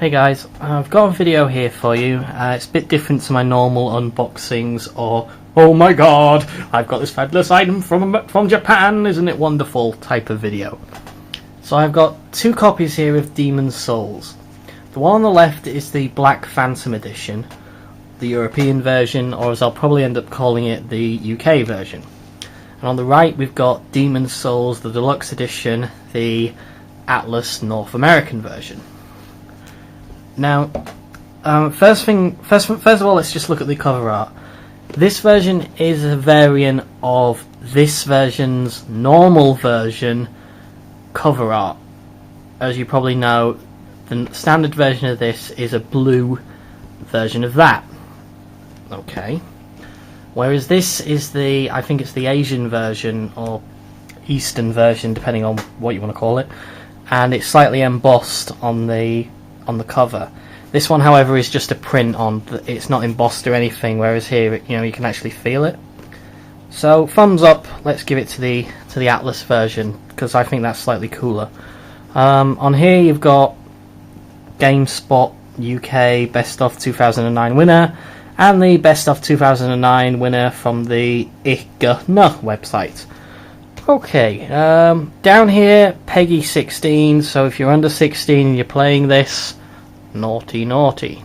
Hey guys, I've got a video here for you. It's a bit different to my normal unboxings or "oh my god, I've got this fabulous item from Japan, isn't it wonderful" type of video. So I've got two copies here of Demon's Souls. The one on the left is the Black Phantom Edition, the European version, or as I'll probably end up calling it, the UK version. And on the right we've got Demon's Souls, the Deluxe Edition, the Atlas North American version. Now, first of all, let's just look at the cover art. This version is a variant of this version's normal version cover art. As you probably know, the standard version of this is a blue version of that. Okay. Whereas this is I think it's the Asian version, or Eastern version, depending on what you want to call it, and it's slightly embossed on the cover. This one, however, is just a print on. It's not embossed or anything. Whereas here, you can actually feel it. So, thumbs up. Let's give it to the Atlas version because I think that's slightly cooler. On here, you've got GameSpot UK Best of 2009 winner and the Best of 2009 winner from the IGN website. Okay, down here, Peggy 16, so if you're under 16 and you're playing this, naughty naughty.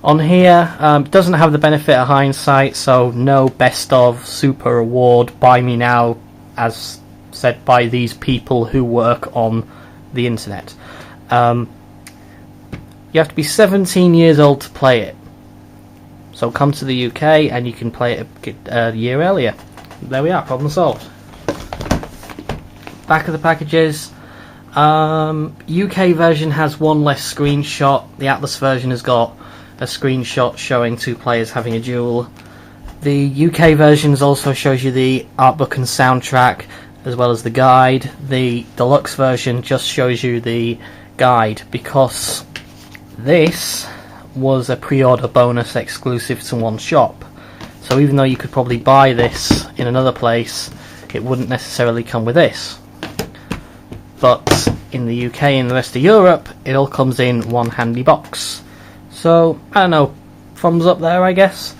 On here, doesn't have the benefit of hindsight, so no Best of Super Award, buy me now, as said by these people who work on the internet. You have to be 17 years old to play it. So come to the UK and you can play it a year earlier. There we are, problem solved. Back of the packages. UK version has one less screenshot. The Atlas version has got a screenshot showing two players having a duel. The UK version also shows you the art book and soundtrack as well as the guide. The deluxe version just shows you the guide because this was a pre-order bonus exclusive to one shop. So even though you could probably buy this in another place, it wouldn't necessarily come with this. But in the UK and the rest of Europe, it all comes in one handy box. So, I don't know, thumbs up there, I guess.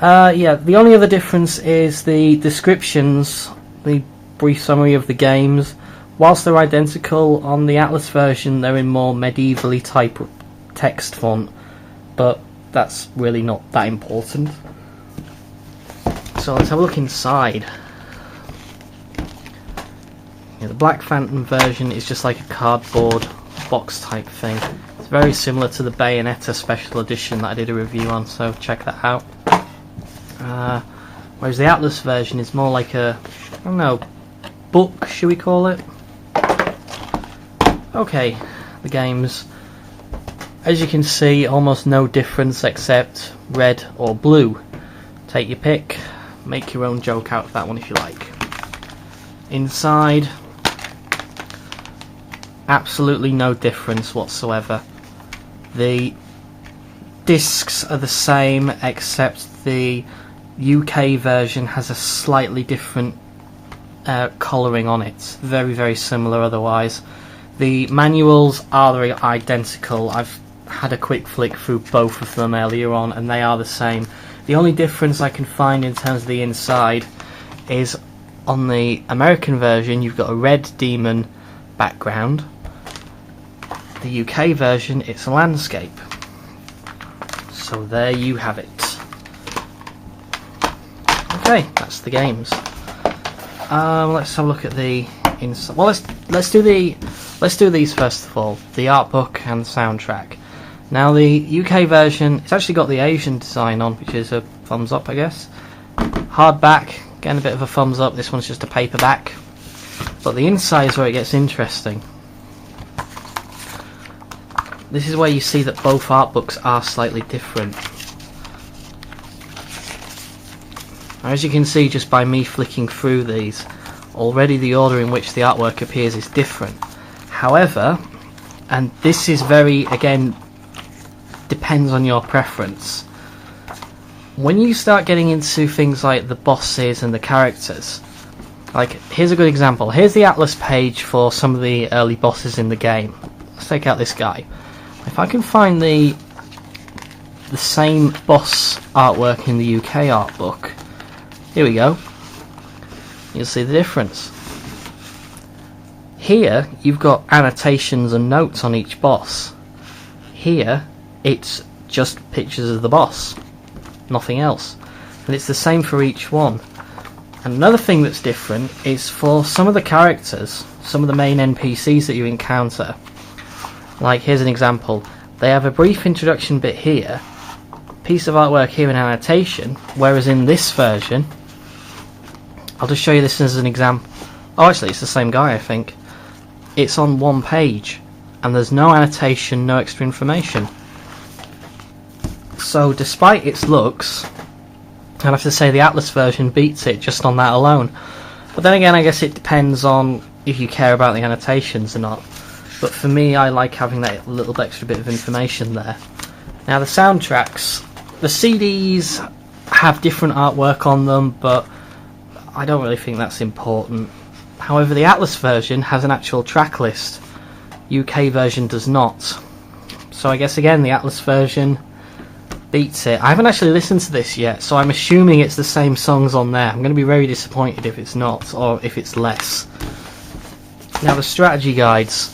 Yeah, the only other difference is the descriptions, the brief summary of the games. Whilst they're identical, on the Atlas version, they're in more medievally type text font, but that's really not that important. So let's have a look inside. The Black Phantom version is just like a cardboard box type thing. It's very similar to the Bayonetta Special Edition that I did a review on, so check that out. Whereas the Atlas version is more like a, I don't know, book, should we call it? Okay, the games. As you can see, almost no difference except red or blue. Take your pick, make your own joke out of that one if you like. Inside, absolutely no difference whatsoever. The discs are the same except the UK version has a slightly different colouring on it. Very, very similar otherwise. The manuals are identical. I've had a quick flick through both of them earlier on and they are the same. The only difference I can find in terms of the inside is on the American version you've got a red demon background. The UK version, it's a landscape. So there you have it. Okay, that's the games. Let's have a look at the inside. Well, let's do these first of all. The art book and soundtrack. Now the UK version, it's actually got the Asian design on, which is a thumbs up, I guess. Hardback, getting a bit of a thumbs up. This one's just a paperback. But the inside is where it gets interesting. This is where you see that both art books are slightly different. As you can see just by me flicking through these, already the order in which the artwork appears is different. However, and this is very, again, depends on your preference. When you start getting into things like the bosses and the characters, like here's a good example. Here's the Atlas page for some of the early bosses in the game. let's take out this guy. If I can find the same boss artwork in the UK art book, here we go, you'll see the difference. Here you've got annotations and notes on each boss. Here it's just pictures of the boss, nothing else, and it's the same for each one. And another thing that's different is for some of the characters, some of the main NPCs that you encounter. Like, here's an example. They have a brief introduction bit here, piece of artwork here in annotation, whereas in this version, I'll just show you this as an example. Oh, actually, it's the same guy, I think. It's on one page, and there's no annotation, no extra information. So, despite its looks, I'd have to say the Atlas version beats it just on that alone. But then again, I guess it depends on if you care about the annotations or not. But for me, I like having that little extra bit of information there. Now, the soundtracks, the CDs have different artwork on them, but I don't really think that's important. However, the Atlas version has an actual track list. UK version does not. So I guess again the Atlas version beats it. I haven't actually listened to this yet, so I'm assuming it's the same songs on there. I'm going to be very disappointed if it's not, or if it's less. Now, the strategy guides.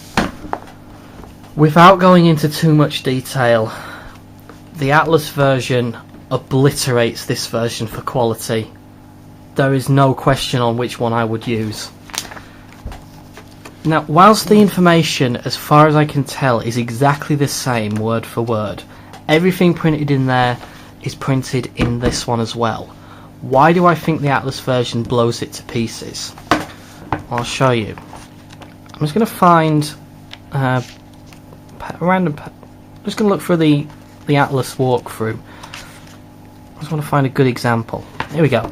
Without going into too much detail, the Atlas version obliterates this version for quality. There is no question on which one I would use. Now, whilst the information, as far as I can tell, is exactly the same word for word, everything printed in there is printed in this one as well. Why do I think the Atlas version blows it to pieces? I'll show you. I'm just going to find a random... I'm just going to look for the Atlas walkthrough. I just want to find a good example. Here we go.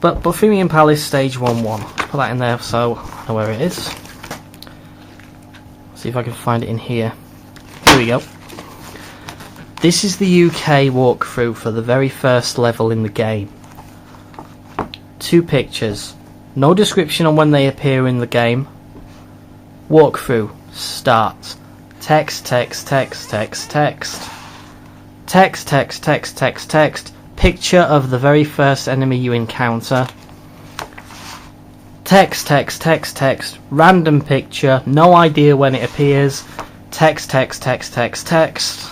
But Bohemian Palace Stage 1-1. Put that in there so I know where it is. See if I can find it in here. Here we go. This is the UK walkthrough for the very first level in the game. 2 pictures. No description on when they appear in the game. Walkthrough. Start. Text, text, text, text, text. Text, text, text, text, text. Picture of the very first enemy you encounter. Text, text, text, text. Random picture. No idea when it appears. Text, text, text, text, text.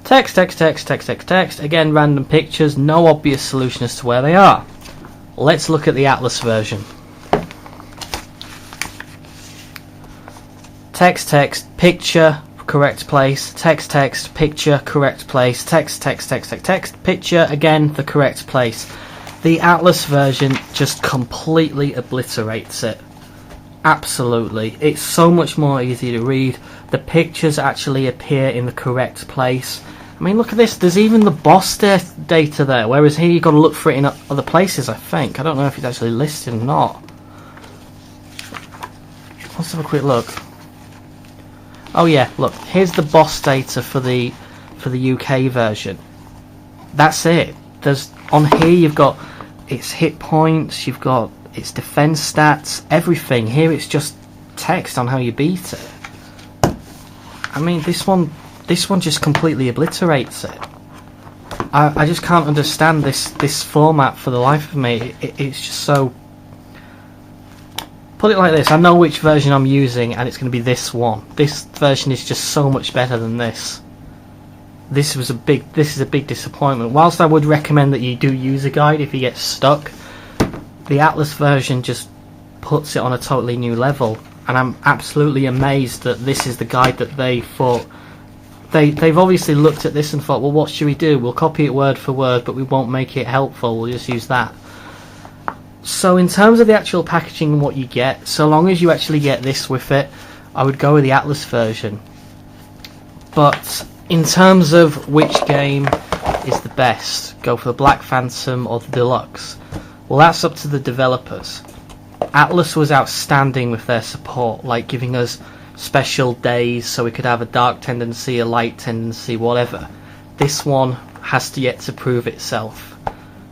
Text, text, text, text, text, text. Again, random pictures. No obvious solution as to where they are. Let's look at the Atlas version. Text, text, picture, correct place. Text, text, picture, correct place. Text, text, text, text, text, picture, again, the correct place. The Atlas version just completely obliterates it. Absolutely. It's so much more easy to read. The pictures actually appear in the correct place. I mean, look at this. There's even the boss data there, whereas here you've got to look for it in other places, I think. I don't know if it's actually listed or not. Let's have a quick look. Oh yeah, look, here's the boss data for the UK version. That's it. There's on here you've got its hit points, you've got its defense stats, everything. Here it's just text on how you beat it. I mean, this one just completely obliterates it. I just can't understand this format for the life of me. It's just so... Put it like this, I know which version I'm using and it's going to be this one. This version is just so much better than this. This is a big disappointment. Whilst I would recommend that you do use a guide if you get stuck, the Atlas version just puts it on a totally new level, and I'm absolutely amazed that this is the guide that they thought. They've obviously looked at this and thought, well, what should we do? We'll copy it word for word, but we won't make it helpful, we'll just use that. So in terms of the actual packaging and what you get, so long as you actually get this with it, I would go with the Atlas version. But in terms of which game is the best, go for the Black Phantom or the Deluxe, well, that's up to the developers. Atlas was outstanding with their support, like giving us special days so we could have a dark tendency, a light tendency, whatever. This one has yet to prove itself.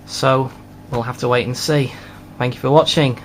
So we'll have to wait and see. Thank you for watching.